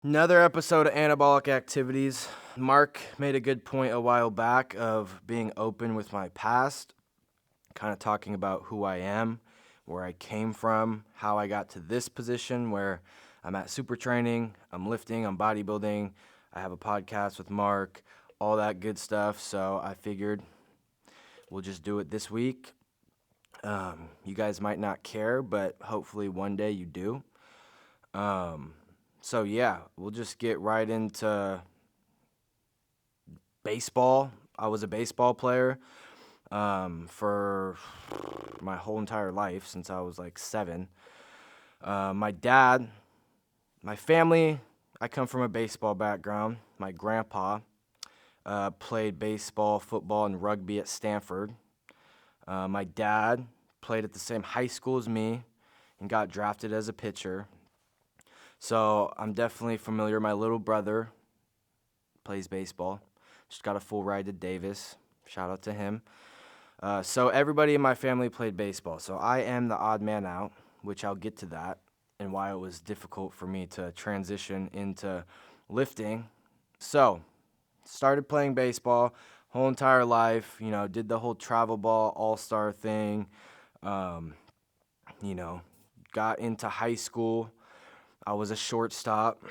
Another episode of Anabolic Activities. Mark made a good point a while back of being open with my past, kind of talking about who I am, where I came from, how I got to this position where I'm at super training, I'm lifting, I'm bodybuilding, I have a podcast with Mark, all that good stuff. So I figured we'll just do it this week. You guys might not care, but hopefully one day you do. So yeah, we'll just get right into baseball. I was a baseball player for my whole entire life since I was like 7. My dad, my family, I come from a baseball background. My grandpa played baseball, football, and rugby at Stanford. My dad played at the same high school as me and got drafted as a pitcher. So I'm definitely familiar. My little brother plays baseball. Just got a full ride to Davis. Shout out to him. So everybody in my family played baseball. So I am the odd man out, which I'll get to that and why it was difficult for me to transition into lifting. So started playing baseball whole entire life, did the whole travel ball all-star thing, got into high school. I was a shortstop,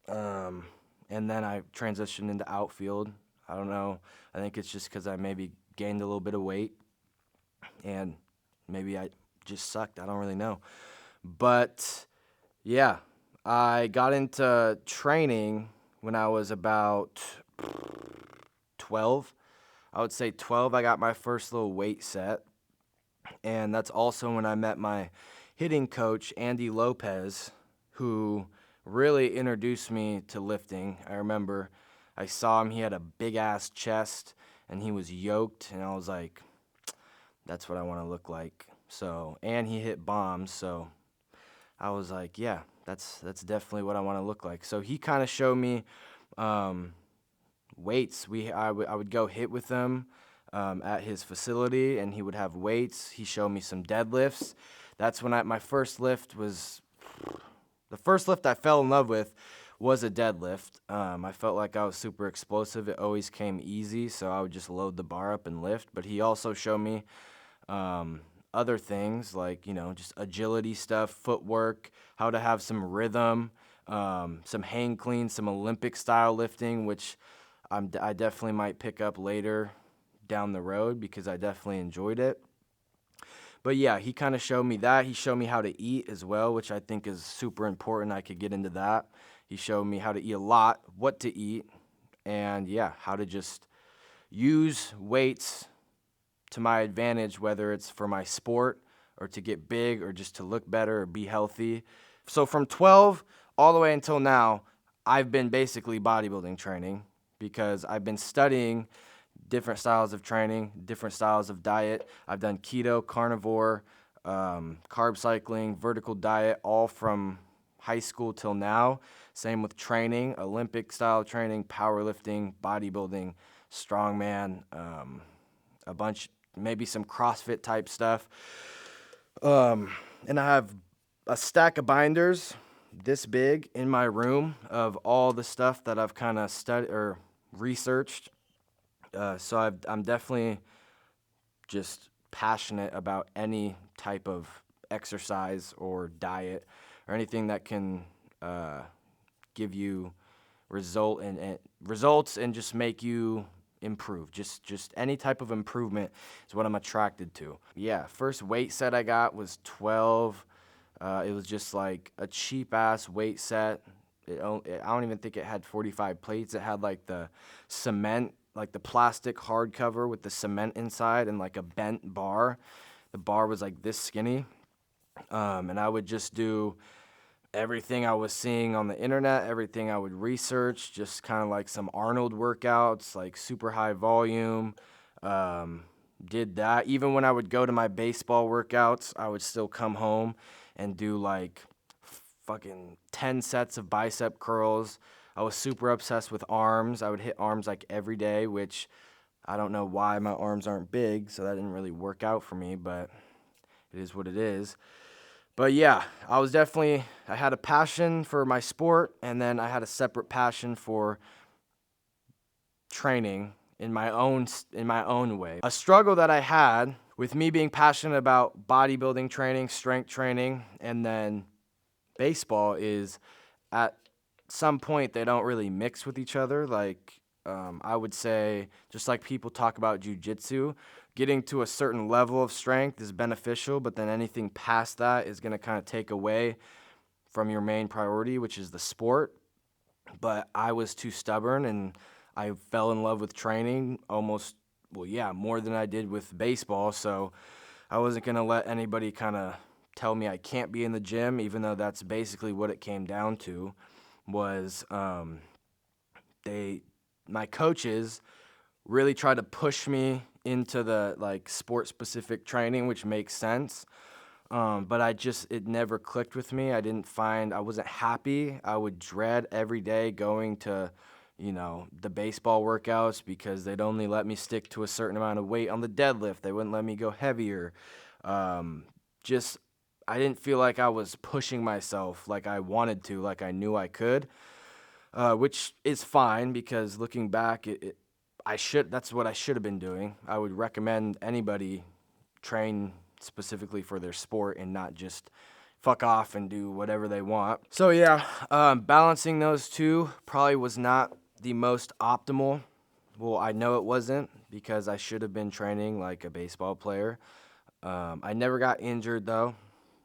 and then I transitioned into outfield. I don't know. I think it's just because I maybe gained a little bit of weight, and maybe I just sucked. I don't really know. But, yeah, I got into training when I was about 12. I would say 12, I got my first little weight set, and that's also when I met my hitting coach, Andy Lopez, who really introduced me to lifting. I remember I saw him, he had a big-ass chest, and he was yoked, and I was like, that's what I want to look like. So, and he hit bombs, so I was like, yeah, that's definitely what I want to look like. So he kind of showed me weights. I would go hit with him at his facility, and he would have weights. He showed me some deadlifts. That's when my first lift was... The first lift I fell in love with was a deadlift. I felt like I was super explosive. It always came easy, so I would just load the bar up and lift. But he also showed me other things like, just agility stuff, footwork, how to have some rhythm, some hang clean, some Olympic-style lifting, which I definitely might pick up later down the road because I definitely enjoyed it. But yeah, he kind of showed me that. He showed me how to eat as well, which I think is super important. I could get into that. He showed me how to eat a lot, what to eat, and yeah, how to just use weights to my advantage, whether it's for my sport or to get big or just to look better or be healthy. So from 12 all the way until now, I've been basically bodybuilding training because I've been studying different styles of training, different styles of diet. I've done keto, carnivore, carb cycling, vertical diet, all from high school till now. Same with training, Olympic style training, powerlifting, bodybuilding, strongman, a bunch, maybe some CrossFit type stuff. And I have a stack of binders this big in my room of all the stuff that I've kind of studied or researched. So I'm definitely just passionate about any type of exercise or diet or anything that can give you results and just make you improve. Just any type of improvement is what I'm attracted to. Yeah, first weight set I got was 12. It was just like a cheap ass weight set. I don't even think it had 45 plates. It had like the cement, like the plastic hardcover with the cement inside and like a bent bar. The bar was like this skinny. And I would just do everything I was seeing on the internet, everything I would research, just kind of like some Arnold workouts, like super high volume. Did that. Even when I would go to my baseball workouts, I would still come home and do like fucking 10 sets of bicep curls. I was super obsessed with arms. I would hit arms like every day, which I don't know why my arms aren't big, so that didn't really work out for me, but it is what it is. But yeah, I was definitely I had a passion for my sport, and then I had a separate passion for training in my own way. A struggle that I had with me being passionate about bodybuilding training, strength training, and then baseball is at some point they don't really mix with each other. Like I would say, just like people talk about jujitsu, getting to a certain level of strength is beneficial, but then anything past that is going to kind of take away from your main priority, which is the sport. But I was too stubborn, and I fell in love with training almost, well, yeah, more than I did with baseball. So I wasn't going to let anybody kind of tell me I can't be in the gym, even though that's basically what it came down to. Was my coaches really tried to push me into the like sport specific training, which makes sense. But it never clicked with me. I wasn't happy. I would dread every day going to, the baseball workouts because they'd only let me stick to a certain amount of weight on the deadlift. They wouldn't let me go heavier. I didn't feel like I was pushing myself like I wanted to, like I knew I could, which is fine because looking back, that's what I should have been doing. I would recommend anybody train specifically for their sport and not just fuck off and do whatever they want. So yeah, balancing those two probably was not the most optimal. Well, I know it wasn't because I should have been training like a baseball player. I never got injured though.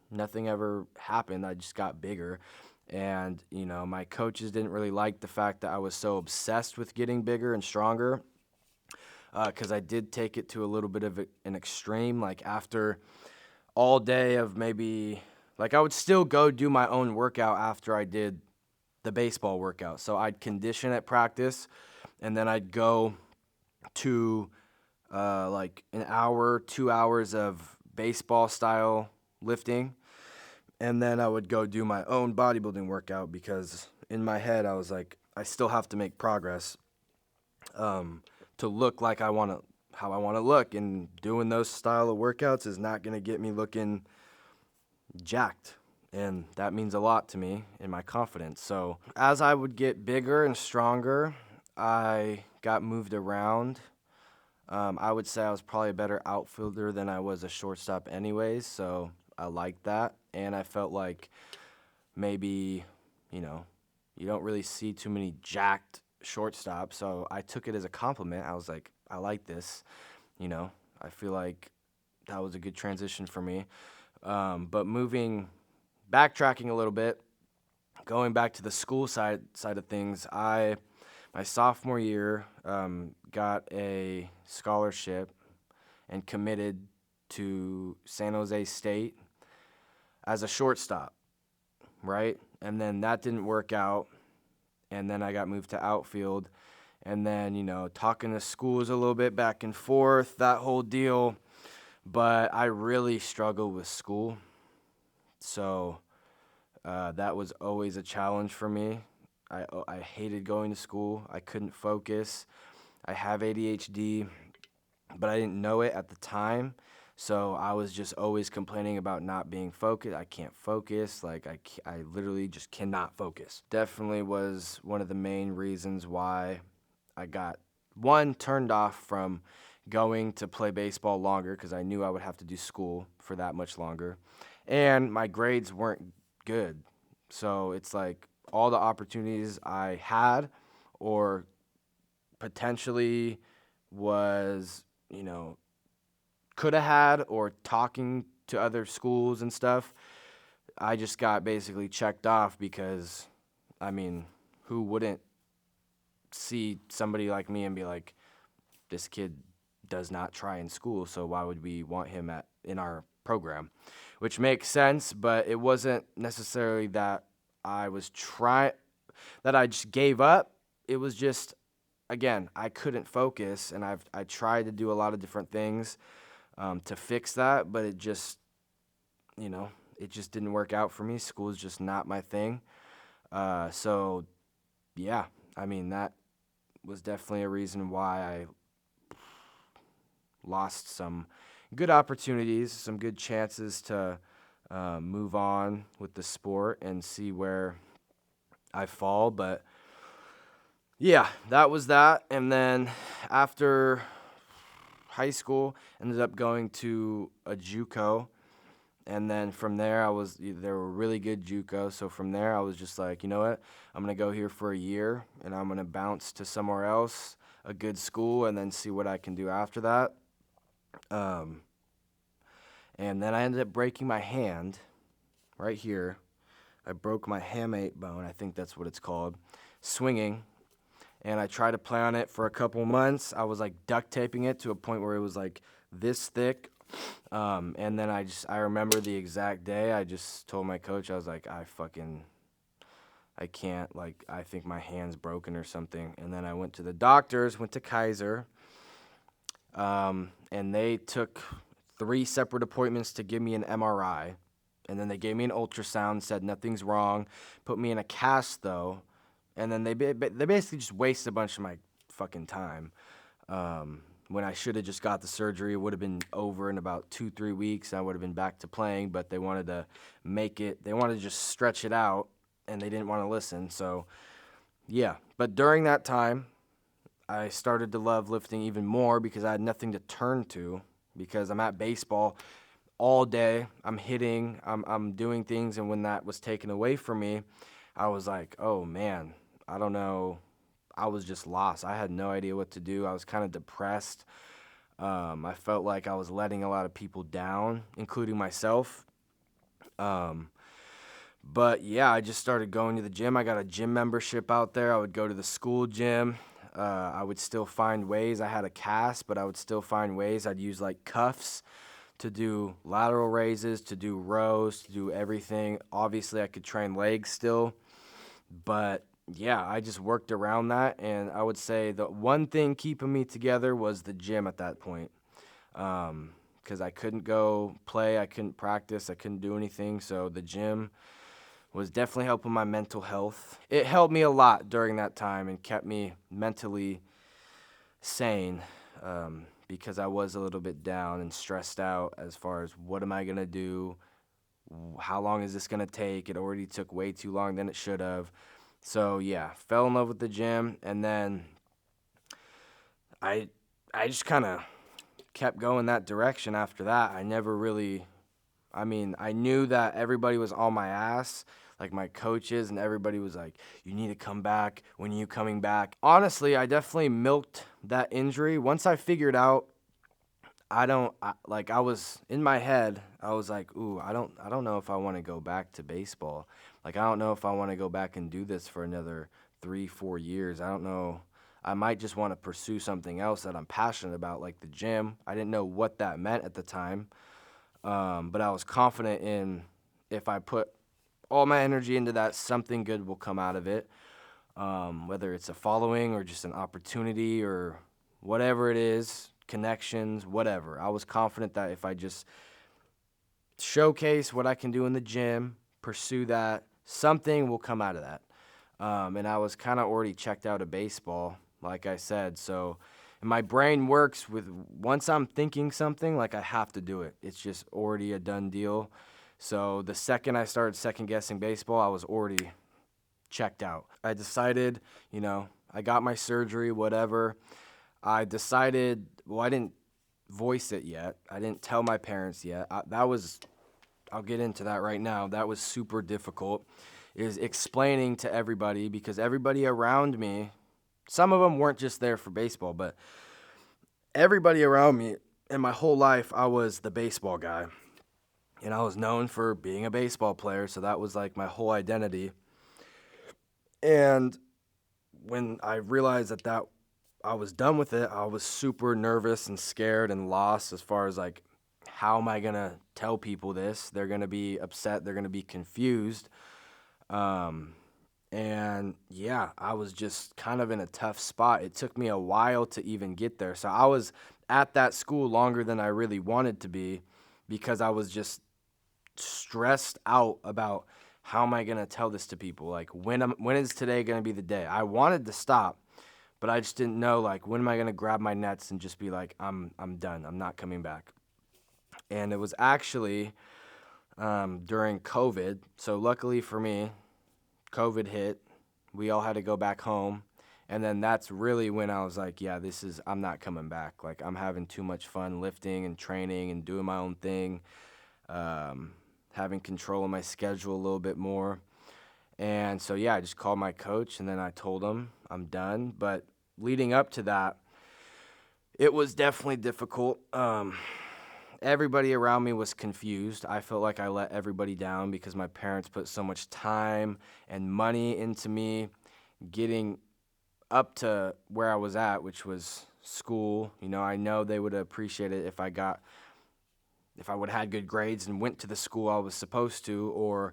Nothing ever happened. I just got bigger. And, my coaches didn't really like the fact that I was so obsessed with getting bigger and stronger, because I did take it to a little bit of an extreme. Like after all day of maybe, like I would still go do my own workout after I did the baseball workout. So I'd condition at practice, and then I'd go to like an hour, 2 hours of baseball style lifting. And then I would go do my own bodybuilding workout because in my head I was like, I still have to make progress to look like how I want to look. And doing those style of workouts is not going to get me looking jacked. And that means a lot to me in my confidence. So as I would get bigger and stronger, I got moved around. I would say I was probably a better outfielder than I was a shortstop anyways, so I liked that. And I felt like maybe, you don't really see too many jacked shortstops, so I took it as a compliment. I was like, I like this, I feel like that was a good transition for me. But backtracking a little bit, going back to the school side of things, my sophomore year, got a scholarship and committed to San Jose State as a shortstop, right? And then that didn't work out, and then I got moved to outfield, and then, talking to schools a little bit back and forth, that whole deal, but I really struggled with school, so that was always a challenge for me. I hated going to school. I couldn't focus. I have ADHD, but I didn't know it at the time. So I was just always complaining about not being focused. I can't focus. Like I literally just cannot focus. Definitely was one of the main reasons why I got, one, turned off from going to play baseball longer because I knew I would have to do school for that much longer. And my grades weren't good. So it's like all the opportunities I had or potentially was, could have had, or talking to other schools and stuff, I just got basically checked off because, who wouldn't see somebody like me and be like, this kid does not try in school, so why would we want him in our program? Which makes sense, but it wasn't necessarily that I just gave up. It was just, again, I couldn't focus, and I tried to do a lot of different things to fix that, but it just didn't work out for me. School is just not my thing. So, yeah, that was definitely a reason why I lost some good opportunities, some good chances to move on with the sport and see where I fall. But yeah, that was that. And then after high school, ended up going to a JUCO. And then from there, there were really good JUCO. So from there, I was just like, you know what? I'm going to go here for a year and I'm going to bounce to somewhere else, a good school, and then see what I can do after that. And then I ended up breaking my hand right here. I broke my hamate bone. I think that's what it's called, swinging. And I tried to play on it for a couple months. I was like duct taping it to a point where it was like this thick. And then I remember the exact day. I just told my coach, I was like, I can't, like, I think my hand's broken or something. And then I went to the doctors, went to Kaiser, and they took 3 separate appointments to give me an MRI. And then they gave me an ultrasound, said nothing's wrong, put me in a cast though. And then they basically just wasted a bunch of my fucking time. When I should have just got the surgery, it would have been over in about 2-3 weeks. I would have been back to playing, but they wanted to they wanted to just stretch it out, and they didn't want to listen. So, yeah. But during that time, I started to love lifting even more because I had nothing to turn to because I'm at baseball all day. I'm hitting, I'm doing things, and when that was taken away from me, I was like, oh, man, I don't know. I was just lost. I had no idea what to do. I was kind of depressed. I felt like I was letting a lot of people down, including myself. But yeah, I just started going to the gym. I got a gym membership out there. I would go to the school gym. I would still find ways. I had a cast, but I would still find ways. I'd use like cuffs to do lateral raises, to do rows, to do everything. Obviously, I could train legs still, but yeah, I just worked around that, and I would say the one thing keeping me together was the gym at that point, because I couldn't go play, I couldn't practice, I couldn't do anything, so the gym was definitely helping my mental health. It helped me a lot during that time and kept me mentally sane, because I was a little bit down and stressed out as far as what am I going to do, how long is this going to take. It already took way too long than it should have. So yeah, fell in love with the gym, and then I just kind of kept going that direction after that. I knew that everybody was on my ass, like my coaches, and everybody was like, you need to come back. When are you coming back? Honestly, I definitely milked that injury. Once I figured out I was in my head, I was like, ooh, I don't know if I want to go back to baseball. Like, I don't know if I want to go back and do this for another 3-4 years. I don't know. I might just want to pursue something else that I'm passionate about, like the gym. I didn't know what that meant at the time. But I was confident in if I put all my energy into that, something good will come out of it. Whether it's a following or just an opportunity or whatever it is, connections, whatever. I was confident that if I just showcase what I can do in the gym, pursue that, something will come out of that. And I was kind of already checked out of baseball, like I said. So and my brain works with once I'm thinking something, like I have to do it. It's just already a done deal. So the second I started second guessing baseball, I was already checked out. I decided, I got my surgery, whatever. I decided, I didn't voice it yet. I didn't tell my parents yet. I'll get into that right now. That was super difficult, is explaining to everybody, because everybody around me, some of them weren't just there for baseball, but everybody around me in my whole life, I was the baseball guy. And I was known for being a baseball player, so that was like my whole identity. And when I realized that I was done with it, I was super nervous and scared and lost as far as like, how am I going to tell people this? They're going to be upset. They're going to be confused. And yeah, I was just kind of in a tough spot. It took me a while to even get there. So I was at that school longer than I really wanted to be because I was just stressed out about how am I going to tell this to people? Like, when is today going to be the day? I wanted to stop, but I just didn't know, like, when am I going to grab my nets and just be like, I'm done. I'm not coming back. And it was actually during COVID. So luckily for me, COVID hit. We all had to go back home. And then that's really when I was like, yeah, I'm not coming back. Like, I'm having too much fun lifting and training and doing my own thing, having control of my schedule a little bit more. And so, yeah, I just called my coach and then I told him I'm done. But leading up to that, it was definitely difficult. Everybody around me was confused. I felt like I let everybody down because my parents put so much time and money into me getting up to where I was at, which was school. I know they would appreciate it if I would have had good grades and went to the school I was supposed to, or,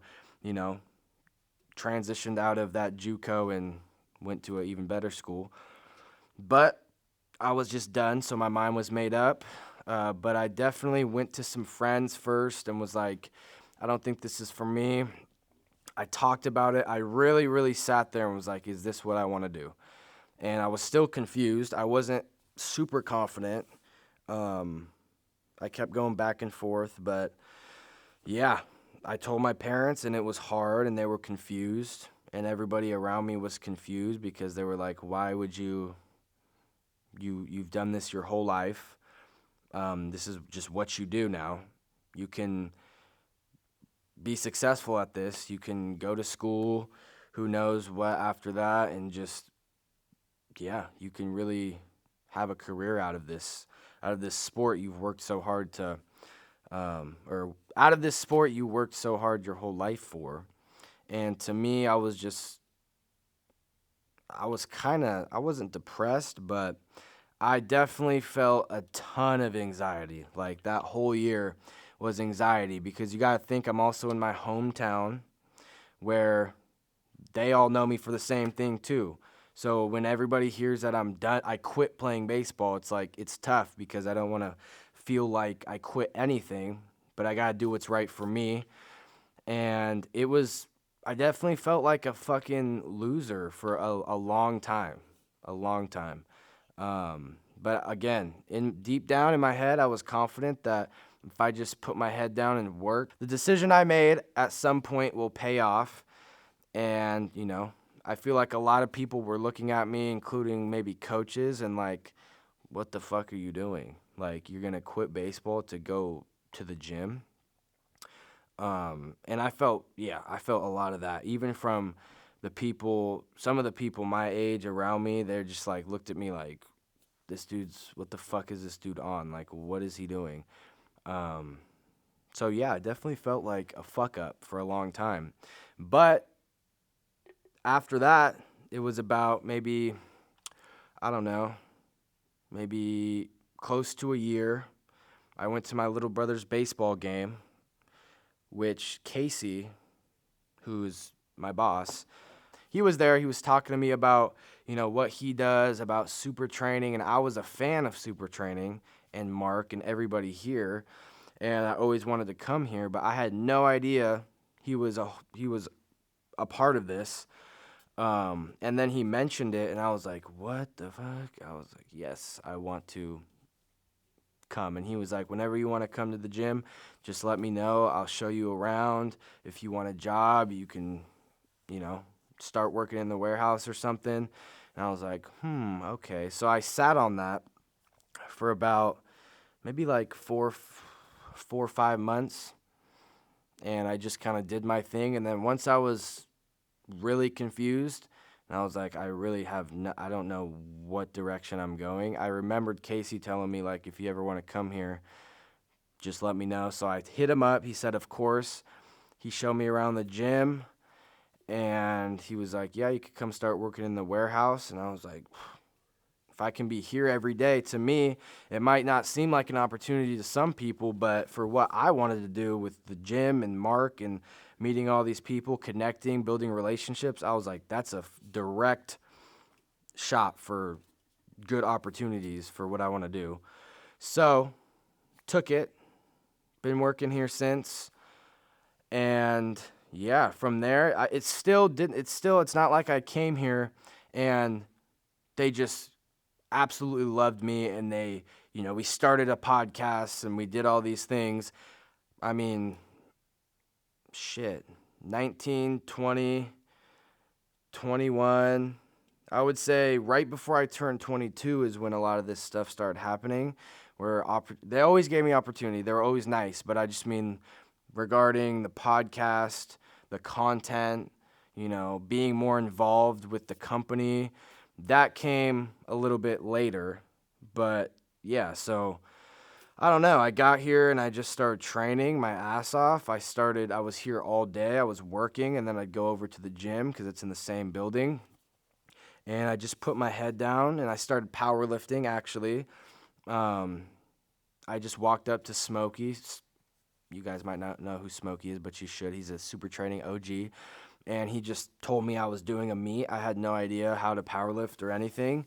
transitioned out of that JUCO and went to an even better school. But I was just done, so my mind was made up. But I definitely went to some friends first and was like, I don't think this is for me. I talked about it. I really, really sat there and was like, is this what I want to do? And I was still confused. I wasn't super confident. I kept going back and forth, but yeah, I told my parents and it was hard and they were confused and everybody around me was confused because they were like, why would you've done this your whole life. This is just what you do now. You can be successful at this. You can go to school, who knows what after that, and just, yeah, you can really have a career out of this sport you've worked so hard to, or out of this sport you worked so hard your whole life for. And to me, I wasn't depressed, but I definitely felt a ton of anxiety. Like, that whole year was anxiety because you got to think I'm also in my hometown where they all know me for the same thing too. So when everybody hears that I'm done, I quit playing baseball, it's like, it's tough because I don't want to feel like I quit anything, but I got to do what's right for me. And I definitely felt like a fucking loser for a long time, a long time. But again, deep down in my head, I was confident that if I just put my head down and work, the decision I made at some point will pay off. And, I feel like a lot of people were looking at me, including maybe coaches, and like, what the fuck are you doing? Like, you're going to quit baseball to go to the gym? And I felt a lot of that, even from some of the people my age around me. They're just like, looked at me like, what the fuck is this dude on? Like, what is he doing? So yeah, I definitely felt like a fuck up for a long time. But after that, it was about maybe, I don't know, maybe close to a year. I went to my little brother's baseball game, which Casey, who's my boss, he was there. He was talking to me about, what he does, about super training. And I was a fan of super training and Mark and everybody here. And I always wanted to come here, but I had no idea he was a part of this. And then he mentioned it and I was like, what the fuck? I was like, yes, I want to come. And he was like, whenever you want to come to the gym, just let me know. I'll show you around. If you want a job, you can, start working in the warehouse or something. And I was like, okay. So I sat on that for about maybe like 4 or 5 months. And I just kind of did my thing. And then once I was really confused, and I was like, I don't know what direction I'm going. I remembered Casey telling me, like, if you ever want to come here, just let me know. So I hit him up. He said, of course. He showed me around the gym. And he was like, yeah, you could come start working in the warehouse. And I was like, if I can be here every day, to me, it might not seem like an opportunity to some people, but for what I wanted to do with the gym and Mark and meeting all these people, connecting, building relationships, I was like, that's a direct shot for good opportunities for what I want to do. So, took it, been working here since, and yeah, from there, it's not like I came here and they just absolutely loved me and we started a podcast and we did all these things. I mean, 19, 20, 21. I would say right before I turned 22 is when a lot of this stuff started happening, where they always gave me opportunity. They were always nice, but I just mean regarding the podcast, the content, being more involved with the company. That came a little bit later, but yeah, so I don't know. I got here and I just started training my ass off. I was here all day. I was working, and then I'd go over to the gym because it's in the same building. And I just put my head down and I started powerlifting, actually. I just walked up to Smokey. You guys might not know who Smokey is, but you should. He's a super training OG. And he just told me I was doing a meet. I had no idea how to powerlift or anything.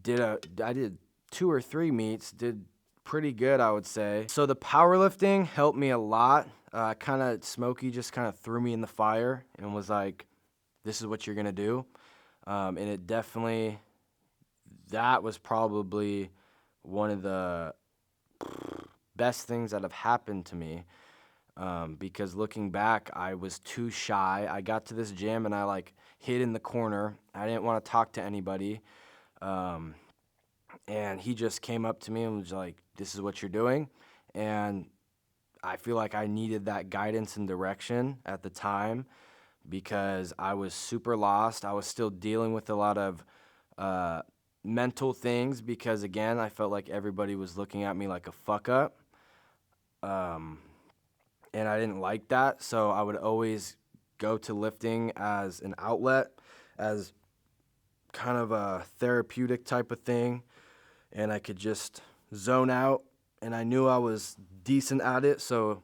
I did 2 or 3 meets, did pretty good, I would say. So the powerlifting helped me a lot. Smokey just kind of threw me in the fire and was like, this is what you're going to do. And that was probably one of the best things that have happened to me. Because looking back, I was too shy. I got to this gym and I hid in the corner. I didn't want to talk to anybody. And he just came up to me and was like, this is what you're doing. And I feel like I needed that guidance and direction at the time because I was super lost. I was still dealing with a lot of mental things because, again, I felt like everybody was looking at me like a fuck up. And I didn't like that, so I would always go to lifting as an outlet, as kind of a therapeutic type of thing, and I could just zone out, and I knew I was decent at it, so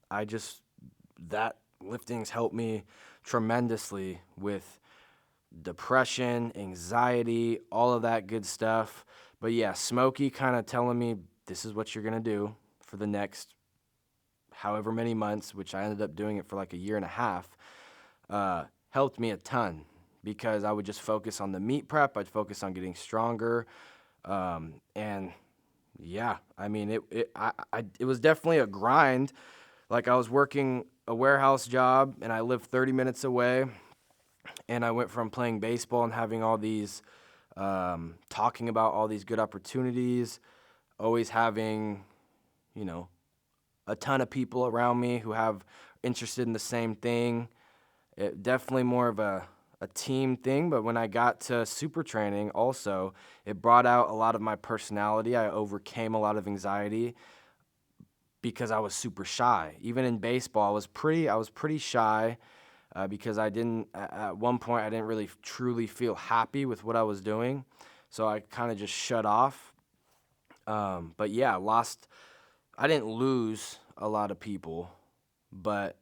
that lifting's helped me tremendously with depression, anxiety, all of that good stuff. But yeah, Smokey kind of telling me, this is what you're going to do for the next however many months, which I ended up doing it for like a year and a half, helped me a ton because I would just focus on the meat prep. I'd focus on getting stronger. And yeah, I mean, it was definitely a grind. Like I was working a warehouse job and I lived 30 minutes away, and I went from playing baseball and having all these, talking about all these good opportunities, always having, a ton of people around me who have interested in the same thing. Definitely more of a team thing, but when I got to super training also, it brought out a lot of my personality. I overcame a lot of anxiety because I was super shy. Even in baseball, I was pretty shy because at one point I didn't really truly feel happy with what I was doing. So I kind of just shut off. But yeah, I didn't lose a lot of people, but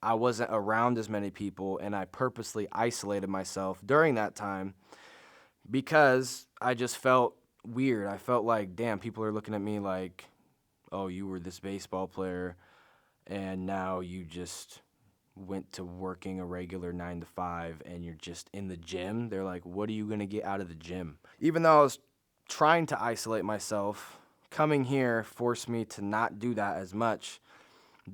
I wasn't around as many people, and I purposely isolated myself during that time because I just felt weird. I felt like, damn, people are looking at me like, oh, you were this baseball player, and now you just went to working a regular 9 to 5, and you're just in the gym. They're like, what are you going to get out of the gym? Even though I was trying to isolate myself, coming here forced me to not do that as much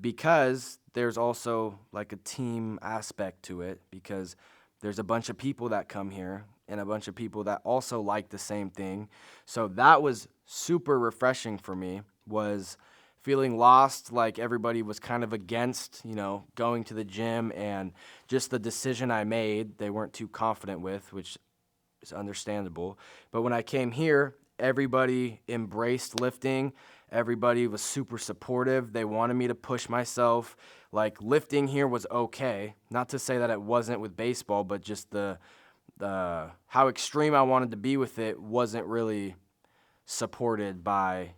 because there's also like a team aspect to it, because there's a bunch of people that come here and a bunch of people that also like the same thing. So that was super refreshing for me, was feeling lost, like everybody was kind of against, going to the gym, and just the decision I made, they weren't too confident with, which is understandable. But when I came here, everybody embraced lifting. Everybody was super supportive. They wanted me to push myself. Like, lifting here was okay. Not to say that it wasn't with baseball, but just the how extreme I wanted to be with it wasn't really supported by,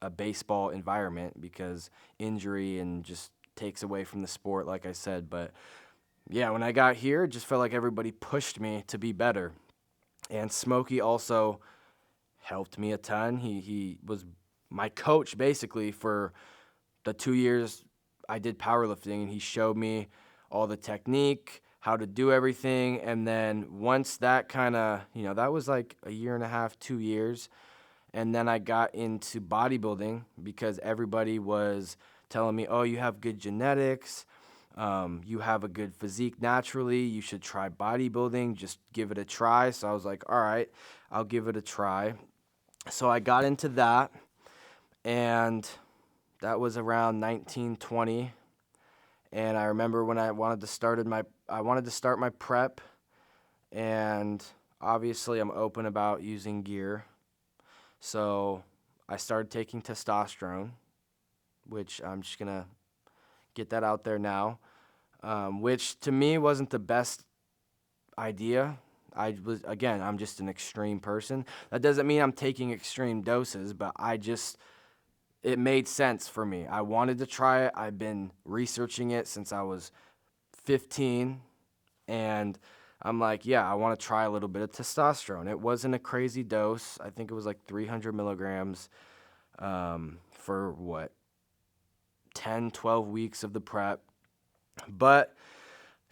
a baseball environment, because injury and just takes away from the sport, like I said. But yeah, when I got here, it just felt like everybody pushed me to be better. And Smokey also helped me a ton. He was my coach basically for the 2 years I did powerlifting, and he showed me all the technique, how to do everything. And then once that kind of, that was like a year and a half, 2 years. And then I got into bodybuilding because everybody was telling me, oh, you have good genetics, you have a good physique naturally, you should try bodybuilding, just give it a try. So I was like, all right, I'll give it a try. So I got into that, and that was around 1920. And I remember when I wanted to start my prep, and obviously I'm open about using gear. So I started taking testosterone, which I'm just going to get that out there now, which to me wasn't the best idea. I'm just an extreme person. That doesn't mean I'm taking extreme doses, but it made sense for me. I wanted to try it. I've been researching it since I was 15, and I'm like, yeah, I want to try a little bit of testosterone. It wasn't a crazy dose. I think it was like 300 milligrams for 10, 12 weeks of the prep. But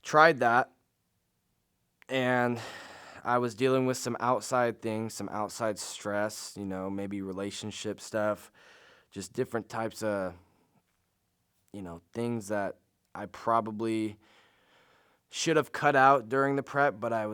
tried that, and I was dealing with some outside things, some outside stress, maybe relationship stuff, just different types of, things that I probably should have cut out during the prep, but I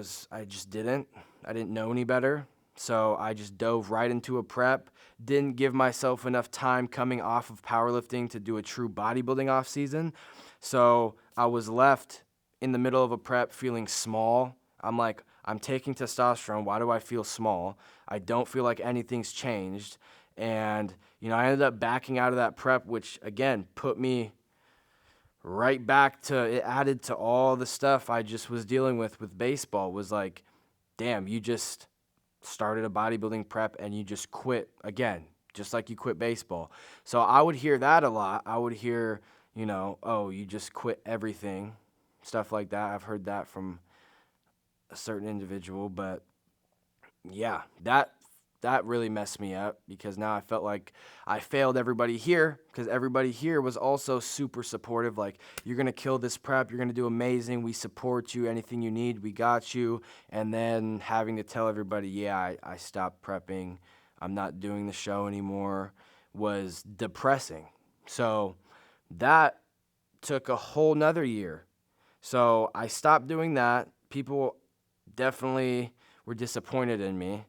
just didn't. I didn't know any better. So I just dove right into a prep, didn't give myself enough time coming off of powerlifting to do a true bodybuilding off season. So I was left in the middle of a prep feeling small. I'm like, I'm taking testosterone. Why do I feel small? I don't feel like anything's changed. And, I ended up backing out of that prep, which again put me right back to, it added to all the stuff I just was dealing with baseball. Was like, damn, you just started a bodybuilding prep and you just quit again, just like you quit baseball. So I would hear that a lot. I would hear, oh, you just quit everything, stuff like that. I've heard that from a certain individual, but yeah, that really messed me up, because now I felt like I failed everybody here, because everybody here was also super supportive. Like, you're going to kill this prep. You're going to do amazing. We support you. Anything you need, we got you. And then having to tell everybody, yeah, I stopped prepping. I'm not doing the show anymore, was depressing. So that took a whole nother year. So I stopped doing that. People definitely were disappointed in me.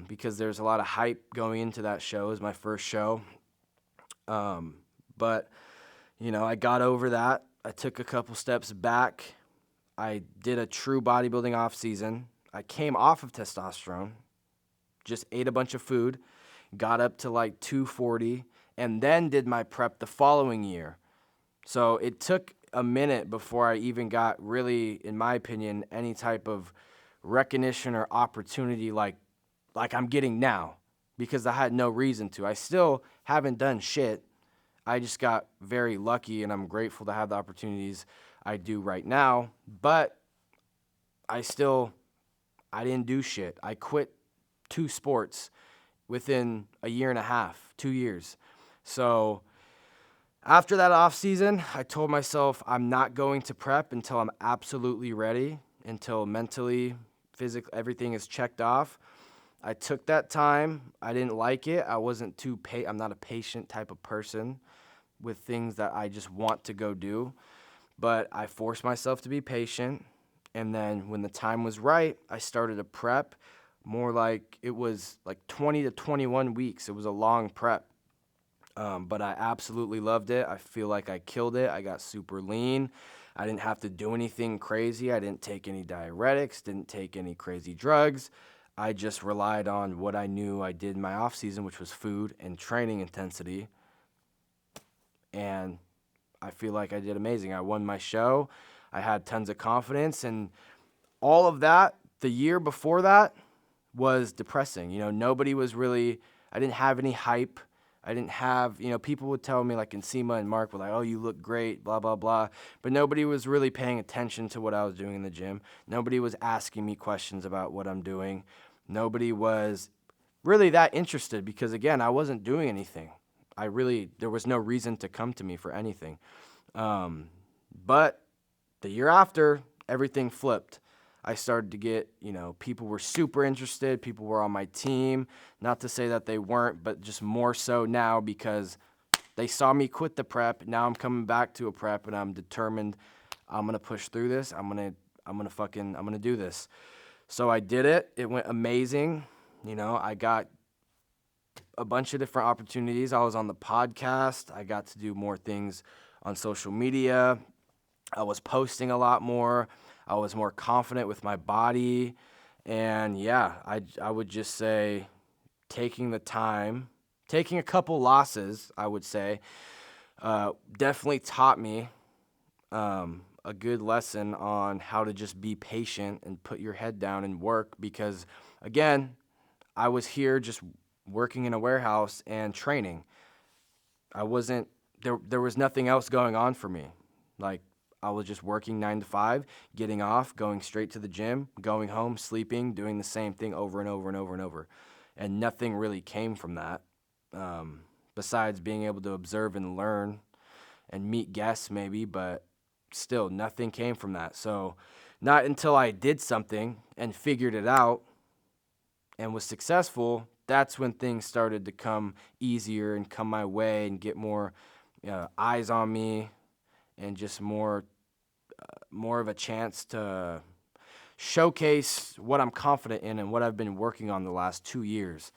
Because there's a lot of hype going into that show. It was my first show. But, I got over that. I took a couple steps back. I did a true bodybuilding off season. I came off of testosterone, just ate a bunch of food, got up to like 240, and then did my prep the following year. So it took a minute before I even got really, in my opinion, any type of recognition or opportunity like I'm getting now, because I had no reason to. I still haven't done shit. I just got very lucky, and I'm grateful to have the opportunities I do right now. But I didn't do shit. I quit 2 sports within a year and a half, 2 years. So after that off season, I told myself I'm not going to prep until I'm absolutely ready, until mentally, physically, everything is checked off. I took that time. I didn't like it. I'm not a patient type of person with things that I just want to go do. But I forced myself to be patient. And then when the time was right, I started a prep. More like, it was like 20 to 21 weeks. It was a long prep. But I absolutely loved it. I feel like I killed it. I got super lean. I didn't have to do anything crazy. I didn't take any diuretics, didn't take any crazy drugs. I just relied on what I knew I did in my off season, which was food and training intensity. And I feel like I did amazing. I won my show. I had tons of confidence, and all of that, the year before that, was depressing. Nobody was really, I didn't have any hype. I didn't have, people would tell me, like Nsima and Mark were like, oh, you look great, blah, blah, blah. But nobody was really paying attention to what I was doing in the gym. Nobody was asking me questions about what I'm doing. Nobody was really that interested, because, again, I wasn't doing anything. There was no reason to come to me for anything. But the year after, everything flipped. I started to get, people were super interested. People were on my team. Not to say that they weren't, but just more so now, because They saw me quit the prep. Now I'm coming back to a prep, and I'm determined I'm going to push through this. I'm going to do this. So I did it. It went amazing. I got a bunch of different opportunities. I was on the podcast. I got to do more things on social media. I was posting a lot more. I was more confident with my body. And yeah, I would just say taking the time, taking a couple losses, I would say, definitely taught me a good lesson on how to just be patient and put your head down and work, because, again, I was here just working in a warehouse and training. I wasn't there was nothing else going on for me. Like, I was just working 9 to 5, getting off, going straight to the gym, going home, sleeping, doing the same thing over and over and over and over. And nothing really came from that, besides being able to observe and learn and meet guests maybe, but still nothing came from that. So not until I did something and figured it out and was successful, that's when things started to come easier and come my way and get more eyes on me, and just more of a chance to showcase what I'm confident in and what I've been working on the last 2 years.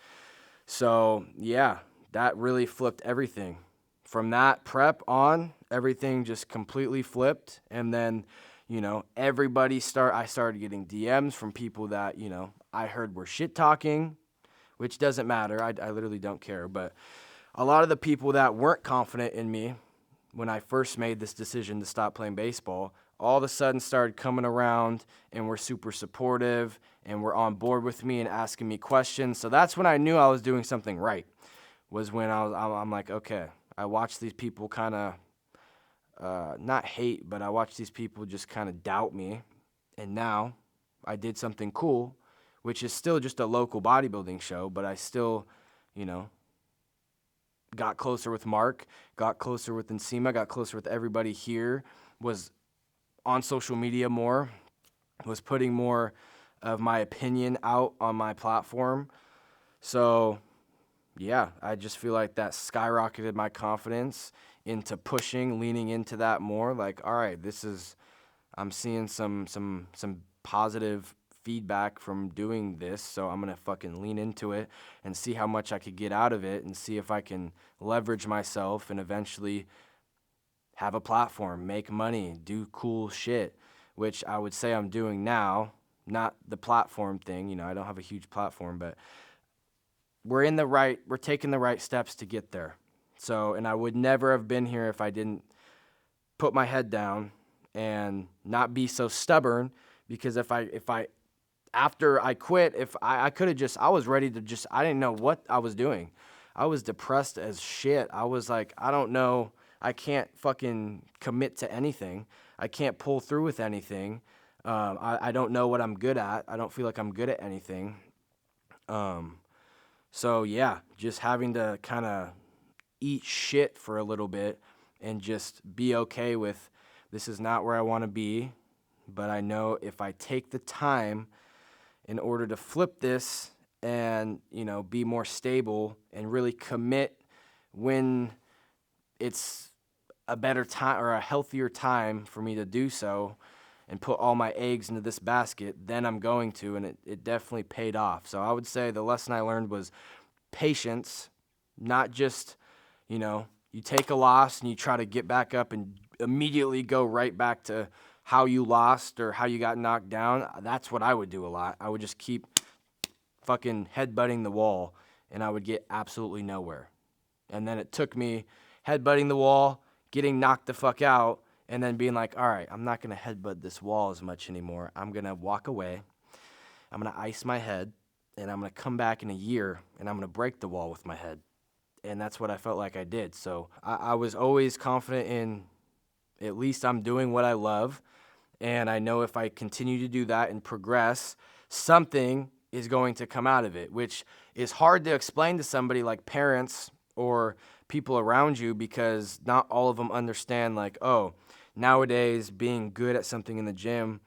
So yeah, that really flipped everything. From that prep on, everything just completely flipped. And then, I started getting DMs from people that, I heard were shit talking, which doesn't matter. I literally don't care. But a lot of the people that weren't confident in me when I first made this decision to stop playing baseball, all of a sudden started coming around and were super supportive and were on board with me and asking me questions. So that's when I knew I was doing something right, was when I'm like, okay, I watched these people kind of, not hate, but I watched these people just kind of doubt me. And now I did something cool, which is still just a local bodybuilding show, but I still, got closer with Mark, got closer with Nsima, got closer with everybody here, was on social media more, was putting more of my opinion out on my platform. So yeah, I just feel like that skyrocketed my confidence into pushing, leaning into that more. Like, all right, I'm seeing some positive feedback from doing this, so I'm gonna fucking lean into it and see how much I could get out of it, and see if I can leverage myself and eventually have a platform, make money, do cool shit, which I would say I'm doing now. Not the platform thing, I don't have a huge platform, but we're taking the right steps to get there. So, and I would never have been here if I didn't put my head down and not be so stubborn, because if I after I quit, if I could have I was ready to I didn't know what I was doing. I was depressed as shit. I was like, I don't know. I can't fucking commit to anything. I can't pull through with anything. I don't know what I'm good at. I don't feel like I'm good at anything. So yeah, just having to kind of eat shit for a little bit and just be okay with, this is not where I want to be, but I know if I take the time in order to flip this and, be more stable and really commit when it's a better time or a healthier time for me to do so and put all my eggs into this basket, then I'm going to, and it definitely paid off. So I would say the lesson I learned was patience, not just, you take a loss and you try to get back up and immediately go right back to how you lost or how you got knocked down. That's what I would do a lot. I would just keep fucking headbutting the wall, and I would get absolutely nowhere. And then it took me headbutting the wall, getting knocked the fuck out, and then being like, all right, I'm not going to headbutt this wall as much anymore. I'm going to walk away. I'm going to ice my head, and I'm going to come back in a year, and I'm going to break the wall with my head. And that's what I felt like I did. So I was always confident in, at least I'm doing what I love. And I know if I continue to do that and progress, something is going to come out of it, which is hard to explain to somebody like parents or people around you, because not all of them understand, like, oh, nowadays being good at something in the gym,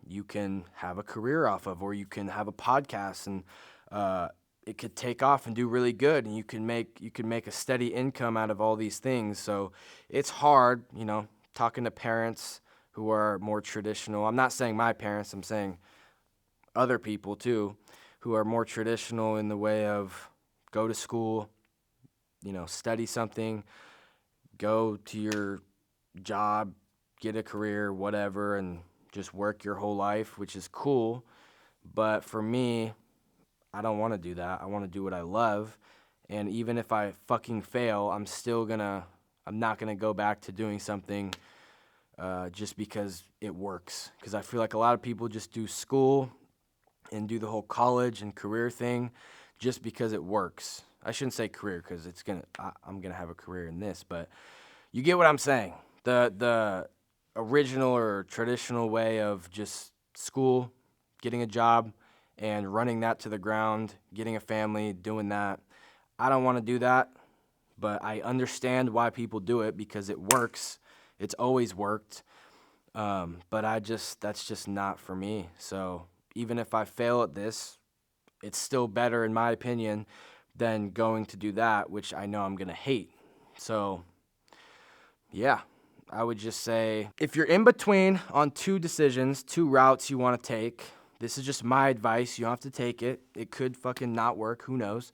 you can have a career off of, or you can have a podcast and it could take off and do really good, and you can make a steady income out of all these things. So it's hard, talking to parents who are more traditional. I'm not saying my parents, I'm saying other people too, who are more traditional in the way of go to school, study something, go to your job, get a career, whatever, and just work your whole life, which is cool. But for me, I don't want to do that. I want to do what I love. And even if I fucking fail, I'm not going to go back to doing something just because it works. Because I feel like a lot of people just do school and do the whole college and career thing just because it works. I shouldn't say career because I'm going to have a career in this, but you get what I'm saying. The original or traditional way of just school, getting a job, and running that to the ground, getting a family, doing that. I don't want to do that, but I understand why people do it because it works. It's always worked. But that's just not for me. So even if I fail at this, it's still better, in my opinion, than going to do that, which I know I'm going to hate. So, yeah, I would just say if you're in between on two decisions, two routes you want to take, this is just my advice. You don't have to take it. It could fucking not work. Who knows?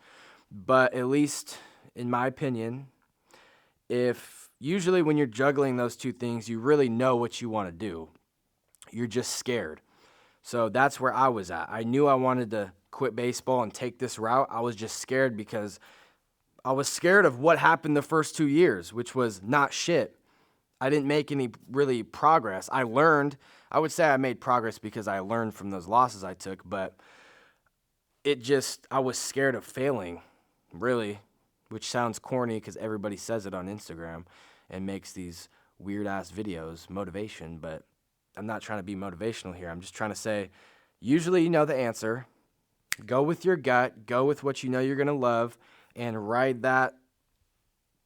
But at least, in my opinion, usually when you're juggling those two things, you really know what you want to do. You're just scared. So that's where I was at. I knew I wanted to quit baseball and take this route. I was just scared because I was scared of what happened the first 2 years, which was not shit. I didn't make any really progress. I would say I made progress because I learned from those losses I took, but I was scared of failing, really, which sounds corny because everybody says it on Instagram and makes these weird-ass videos, motivation, but I'm not trying to be motivational here. I'm just trying to say, usually you know the answer. Go with your gut. Go with what you know you're going to love and ride that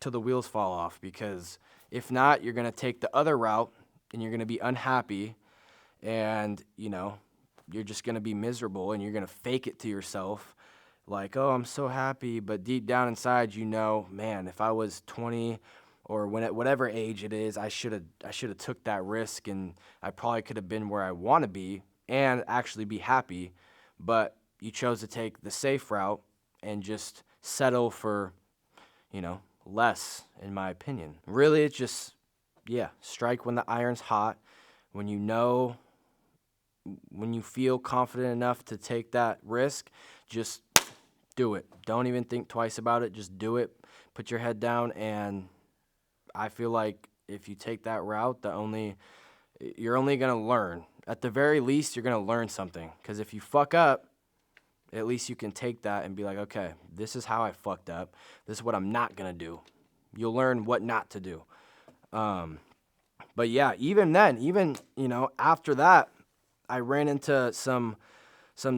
till the wheels fall off, because if not, you're going to take the other route and you're going to be unhappy and, you're just going to be miserable and you're going to fake it to yourself like, oh, I'm so happy. But deep down inside, man, if I was 20 or whatever age it is, I should have took that risk and I probably could have been where I want to be and actually be happy. But you chose to take the safe route and just settle for, less, in my opinion. Really, it's just, strike when the iron's hot. When you feel confident enough to take that risk, just do it. Don't even think twice about it. Just do it. Put your head down, and I feel like if you take that route, you're only going to learn. At the very least, you're going to learn something. Because if you fuck up, at least you can take that and be like, okay, this is how I fucked up. This is what I'm not going to do. You'll learn what not to do. But yeah, even then, after that, I ran into some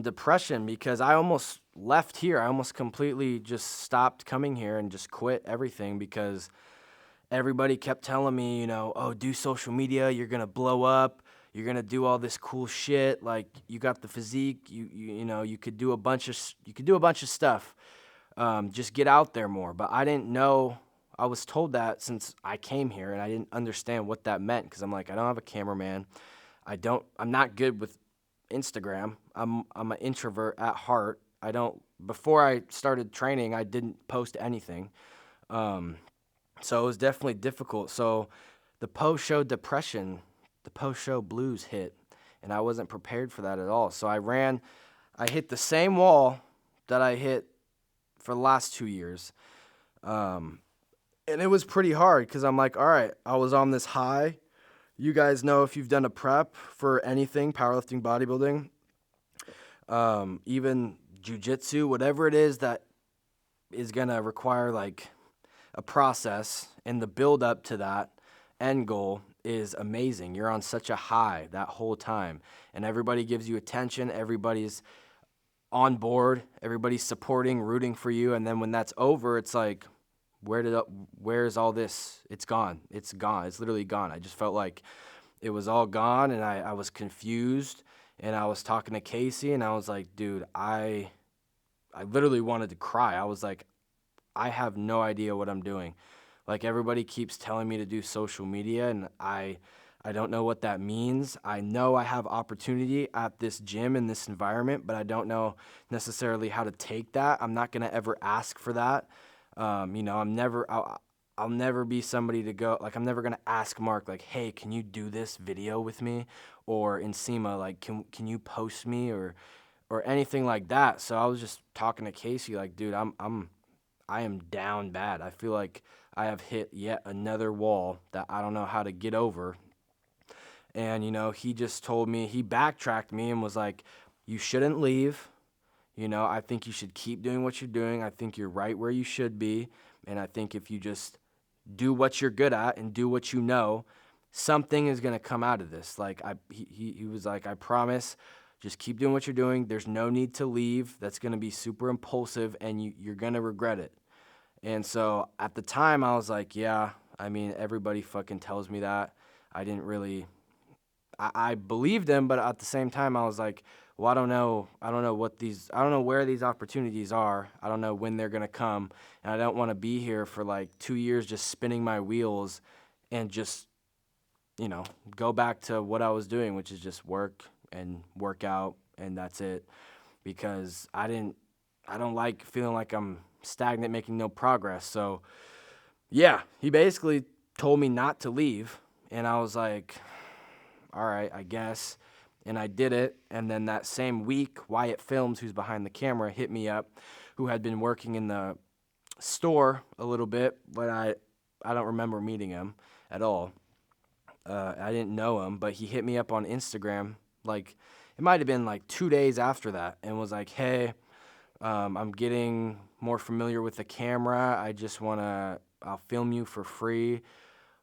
depression because I almost left here. I almost completely just stopped coming here and just quit everything because everybody kept telling me, oh, do social media, you're going to blow up. You're going to do all this cool shit. Like, you got the physique, you could do a bunch of stuff. Just get out there more. But I didn't know. I was told that since I came here, and I didn't understand what that meant because I'm like, I don't have a cameraman. I'm not good with Instagram. I'm an introvert at heart. Before I started training, I didn't post anything. So it was definitely difficult. So the post-show depression, the post-show blues hit, and I wasn't prepared for that at all. So I hit the same wall that I hit for the last 2 years. And it was pretty hard because I'm like, all right, I was on this high. You guys know if you've done a prep for anything, powerlifting, bodybuilding, even jiu-jitsu, whatever it is that is going to require like a process, and the build up to that end goal is amazing. You're on such a high that whole time, and everybody gives you attention. Everybody's on board. Everybody's supporting, rooting for you. And then when that's over, it's like, where's all this? It's gone. It's gone. It's literally gone. I just felt like it was all gone, and I was confused, and I was talking to Casey, and I was like, dude, I I literally wanted to cry. I was like, I have no idea what I'm doing. Like, everybody keeps telling me to do social media, and I don't know what that means. I know I have opportunity at this gym in this environment, but I don't know necessarily how to take that. I'm not gonna ever ask for that. I'll never be somebody to go, like, I'm never gonna ask Mark, like, hey, can you do this video with me? Or Nsima, like, can you post me, or anything like that. So I was just talking to Casey, like, dude, I am down bad. I feel like I have hit yet another wall that I don't know how to get over. And, he just told me, he backtracked me and was like, you shouldn't leave. I think you should keep doing what you're doing. I think you're right where you should be. And I think if you just do what you're good at and do what you know, something is going to come out of this. Like, he was like, I promise, just keep doing what you're doing. There's no need to leave. That's going to be super impulsive, and you're going to regret it. And so at the time, I was like, yeah, I mean, everybody fucking tells me that. I didn't really, I believed them, but at the same time, I was like, well, I don't know I don't know where these opportunities are. I don't know when they're going to come. And I don't want to be here for like 2 years just spinning my wheels and just, go back to what I was doing, which is just work and work out, and that's it. Because I don't like feeling like I'm stagnant, making no progress. So, yeah, he basically told me not to leave, and I was like, all right, I guess. And I did it. And then that same week, Wyatt Films, who's behind the camera, hit me up, who had been working in the store a little bit, but I don't remember meeting him at all. I didn't know him, but he hit me up on Instagram. Like, it might have been like 2 days after that, and was like, hey, I'm getting more familiar with the camera. I'll film you for free,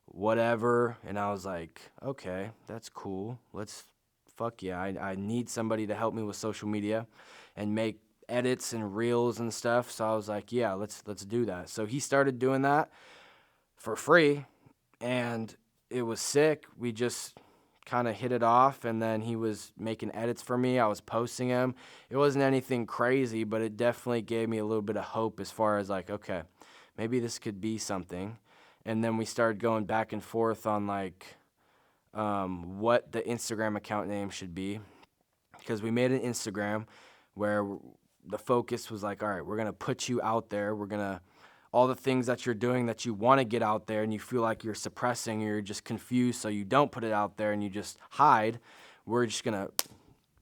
whatever. And I was like, okay, that's cool. Fuck yeah. I need somebody to help me with social media and make edits and reels and stuff. So I was like, yeah, let's do that. So he started doing that for free, and it was sick. We just kind of hit it off, and then he was making edits for me. I was posting them. It wasn't anything crazy, but it definitely gave me a little bit of hope as far as like, okay, maybe this could be something. And then we started going back and forth on like what the Instagram account name should be, because we made an Instagram where the focus was like, all right, we're going to put you out there. We're going to, all the things that you're doing that you want to get out there and you feel like you're suppressing, or you're just confused, so you don't put it out there and you just hide, we're just going to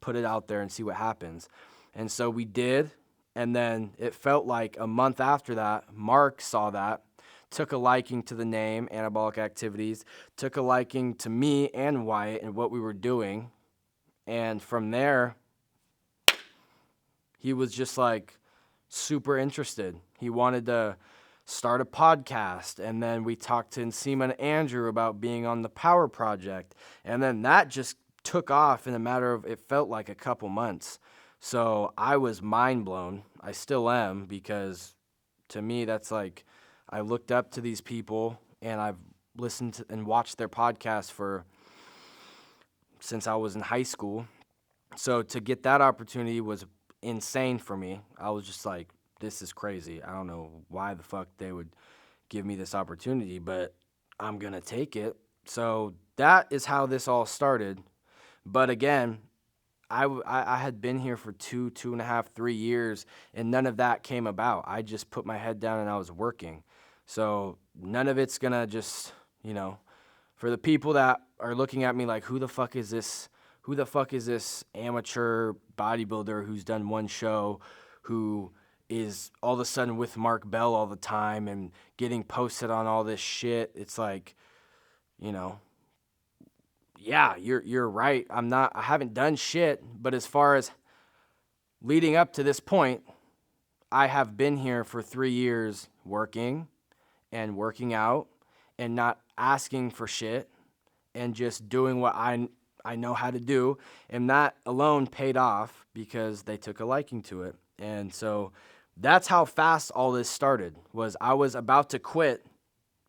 put it out there and see what happens. And so we did. And then it felt like a month after that, Mark saw that, took a liking to the name Anabolic Activities, took a liking to me and Wyatt and what we were doing. And from there, he was just like super interested. He wanted to start a podcast. And then we talked to Nsima and Andrew about being on the Power Project. And then that just took off in a matter of, it felt like a couple months. So I was mind blown. I still am, because to me, that's like, I looked up to these people, and I've listened to and watched their podcasts since I was in high school. So to get that opportunity was insane for me. I was just like, this is crazy. I don't know why the fuck they would give me this opportunity, but I'm going to take it. So that is how this all started. But again, I had been here for 2.5, 3 years, and none of that came about. I just put my head down and I was working. So none of it's going to just, for the people that are looking at me like, who the fuck is this? Who the fuck is this amateur bodybuilder who's done one show, who is all of a sudden with Mark Bell all the time and getting posted on all this shit? It's like, yeah, you're right. I haven't done shit, but as far as leading up to this point, I have been here for 3 years working and working out and not asking for shit and just doing what I know how to do. And that alone paid off because they took a liking to it. And so that's how fast all this started. Was I was about to quit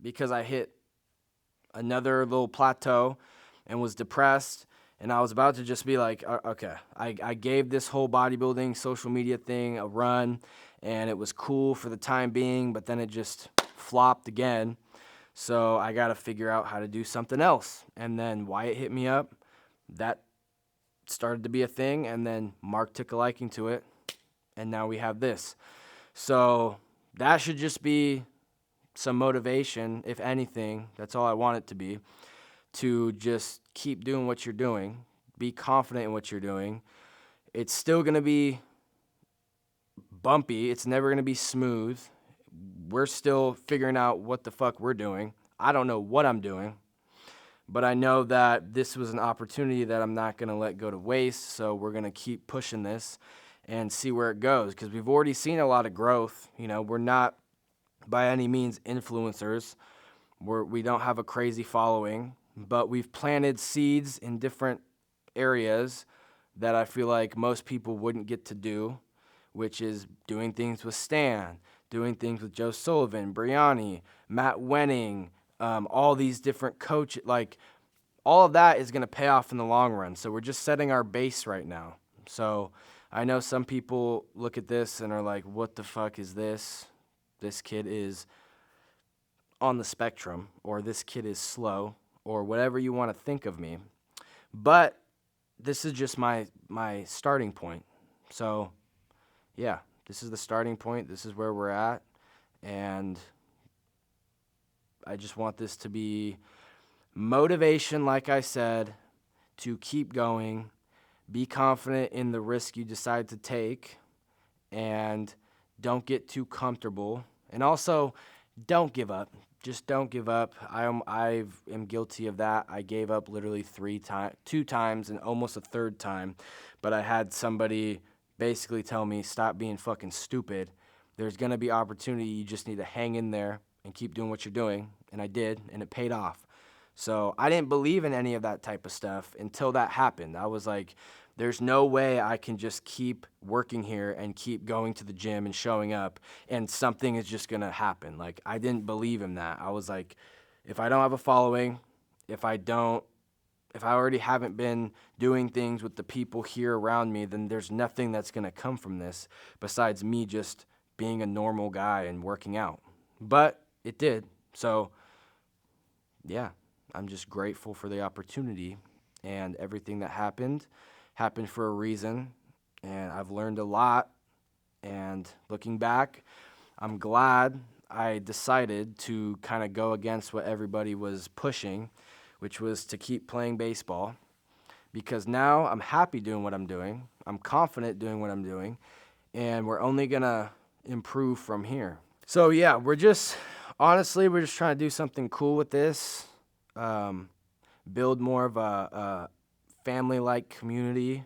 because I hit another little plateau and was depressed And I was about to just be like, okay, I gave this whole bodybuilding social media thing a run, and it was cool for the time being, but then it just flopped again. So I got to figure out how to do something else. And then Wyatt hit me up. That started to be a thing, and then Mark took a liking to it, and now we have this. So that should just be some motivation, if anything. That's all I want it to be, to just keep doing what you're doing, be confident in what you're doing. It's still going to be bumpy. It's never going to be smooth. We're still figuring out what the fuck we're doing. I don't know what I'm doing, but I know that this was an opportunity that I'm not going to let go to waste, so we're going to keep pushing this and see where it goes, because we've already seen a lot of growth. You know, we're not by any means influencers. We don't have a crazy following, but we've planted seeds in different areas that I feel like most people wouldn't get to do, which is doing things with Stan, doing things with Joe Sullivan, Briani, Matt Wenning, all these different coaches. Like, all of that is going to pay off in the long run. So we're just setting our base right now. So I know some people look at this and are like, what the fuck is this? This kid is on the spectrum, or this kid is slow, or whatever you want to think of me. But this is just my starting point. So yeah, this is the starting point. This is where we're at. And I just want this to be motivation, like I said, to keep going, be confident in the risk you decide to take, and don't get too comfortable. And also, don't give up. Just don't give up. I am guilty of that. I gave up literally 2 times and almost a third time. But I had somebody basically tell me, stop being fucking stupid. There's going to be opportunity. You just need to hang in there and keep doing what you're doing. And I did, and it paid off. So I didn't believe in any of that type of stuff until that happened. I was like, there's no way I can just keep working here and keep going to the gym and showing up and something is just going to happen. Like, I didn't believe in that. I was like, if I don't have a following, if I already haven't been doing things with the people here around me, then there's nothing that's going to come from this besides me just being a normal guy and working out. But it did. So yeah, I'm just grateful for the opportunity, and everything that happened for a reason, and I've learned a lot. And looking back, I'm glad I decided to kind of go against what everybody was pushing, which was to keep playing baseball, because now I'm happy doing what I'm doing. I'm confident doing what I'm doing, and we're only going to improve from here. So yeah, we're just trying to do something cool with this, build more of a family-like community.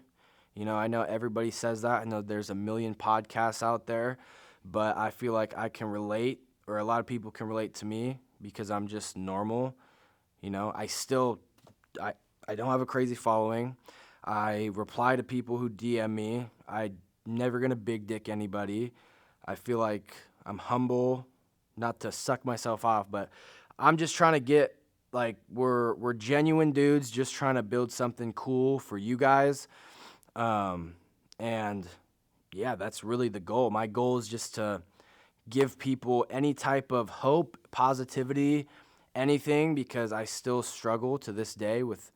You know, I know everybody says that. I know there's a million podcasts out there, but I feel like I can relate, or a lot of people can relate to me, because I'm just normal. You know, I don't have a crazy following. I reply to people who DM me. I never gonna big dick anybody. I feel like I'm humble, not to suck myself off, but I'm just trying to get, like, we're genuine dudes just trying to build something cool for you guys. And yeah, that's really the goal. My goal is just to give people any type of hope, positivity, anything, because I still struggle to this day with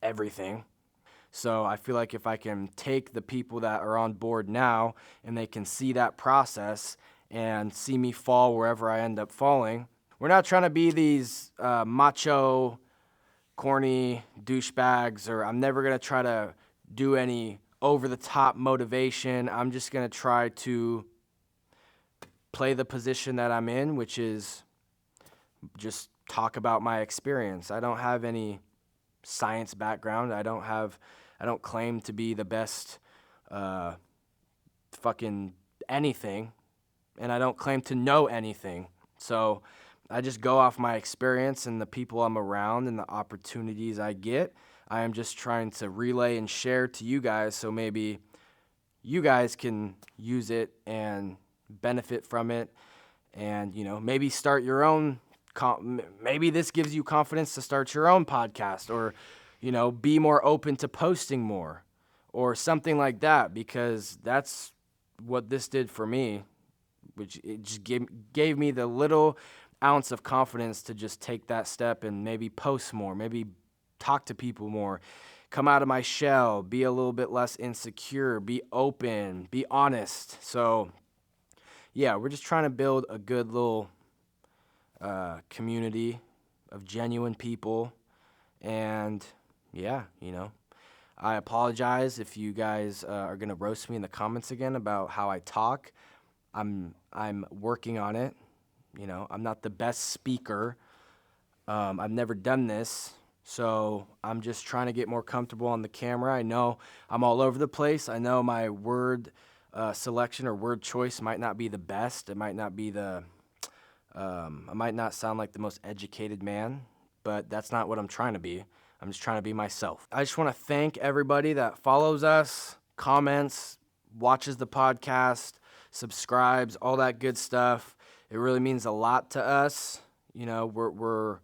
everything. So I feel like if I can take the people that are on board now and they can see that process and see me fall wherever I end up falling. We're not trying to be these macho, corny douchebags, or I'm never going to try to do any over-the-top motivation. I'm just going to try to play the position that I'm in, which is just talk about my experience. I don't have any science background. I don't claim to be the best fucking anything, and I don't claim to know anything. So I just go off my experience and the people I'm around and the opportunities I get. I am just trying to relay and share to you guys, so maybe you guys can use it and benefit from it, and, you know, maybe start your own. Maybe this gives you confidence to start your own podcast, or, be more open to posting more or something like that, because that's what this did for me, which it just gave me the little ounce of confidence to just take that step and maybe post more, maybe talk to people more, come out of my shell, be a little bit less insecure, be open, be honest. So yeah, we're just trying to build a good little community of genuine people. And yeah, I apologize if you guys are gonna roast me in the comments again about how I talk. I'm working on it. I'm not the best speaker. I've never done this, so I'm just trying to get more comfortable on the camera. I know I'm all over the place. I know my word selection or word choice might not be the best. It might not be I might not sound like the most educated man, but that's not what I'm trying to be. I'm just trying to be myself. I just want to thank everybody that follows us, comments, watches the podcast, subscribes, all that good stuff. It really means a lot to us. We're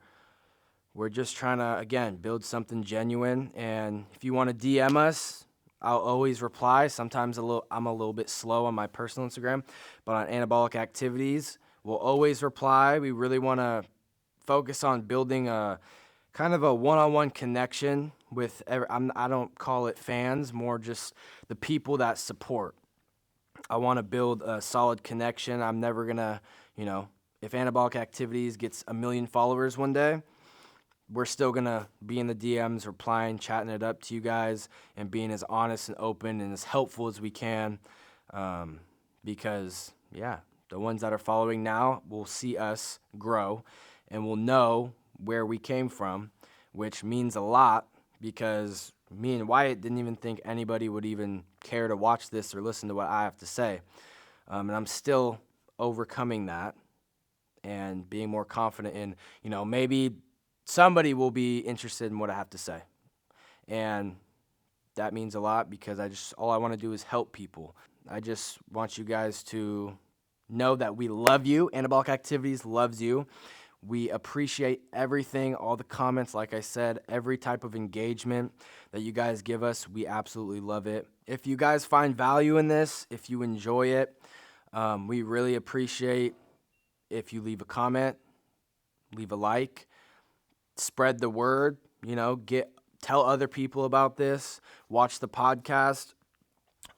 just trying to, again, build something genuine. And if you want to DM us, I'll always reply. Sometimes I'm a little bit slow on my personal Instagram, but on Anabolic Activities, we'll always reply. We really want to focus on building a kind of a one-on-one connection with I don't call it fans, more just the people that support. I want to build a solid connection. I'm never going to, if Anabolic Activities gets 1 million followers one day, we're still going to be in the DMs, replying, chatting it up to you guys, and being as honest and open and as helpful as we can. Because, yeah, the ones that are following now will see us grow and will know where we came from, which means a lot, because me and Wyatt didn't even think anybody would even care to watch this or listen to what I have to say. And I'm still overcoming that and being more confident in, maybe somebody will be interested in what I have to say. And that means a lot, because all I want to do is help people. I just want you guys to know that we love you. Anabolic Activities loves you. We appreciate everything, all the comments, like I said, every type of engagement that you guys give us. We absolutely love it. If you guys find value in this, if you enjoy it, we really appreciate if you leave a comment, leave a like, spread the word, tell other people about this, watch the podcast,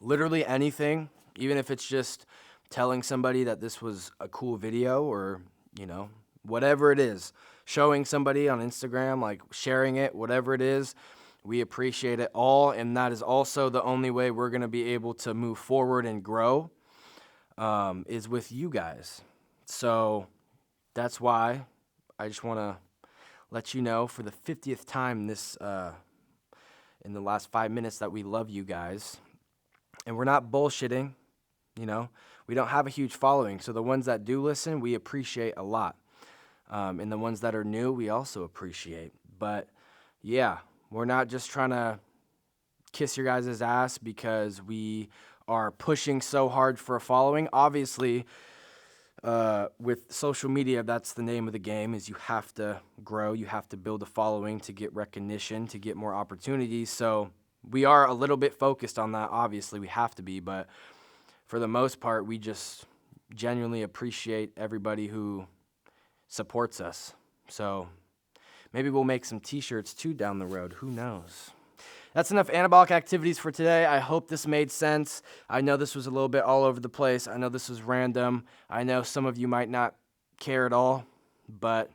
literally anything, even if it's just telling somebody that this was a cool video, or, whatever it is, showing somebody on Instagram, like sharing it, whatever it is, we appreciate it all. And that is also the only way we're going to be able to move forward and grow, is with you guys. So that's why I just want to let you know for the 50th time in the last 5 minutes that we love you guys. And we're not bullshitting, we don't have a huge following. So the ones that do listen, we appreciate a lot. And the ones that are new, we also appreciate. But yeah, we're not just trying to kiss your guys' ass because we are pushing so hard for a following. Obviously, with social media, that's the name of the game, is you have to grow, you have to build a following to get recognition, to get more opportunities. So we are a little bit focused on that. Obviously, we have to be, but for the most part, we just genuinely appreciate everybody who supports us. So maybe we'll make some t-shirts too down the road. Who knows? That's enough Anabolic Activities for today. I hope this made sense. I know this was a little bit all over the place. I know this was random. I know some of you might not care at all, but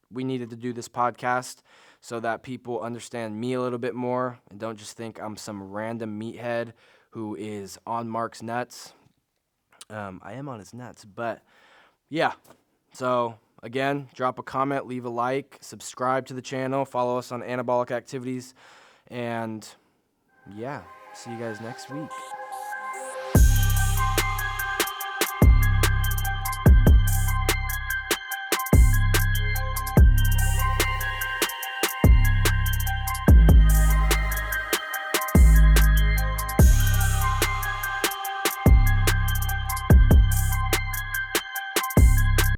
we needed to do this podcast so that people understand me a little bit more and don't just think I'm some random meathead who is on Mark's nuts. I am on his nuts, but yeah. So again, drop a comment, leave a like, subscribe to the channel, follow us on Anabolic Activities, and yeah, see you guys next week.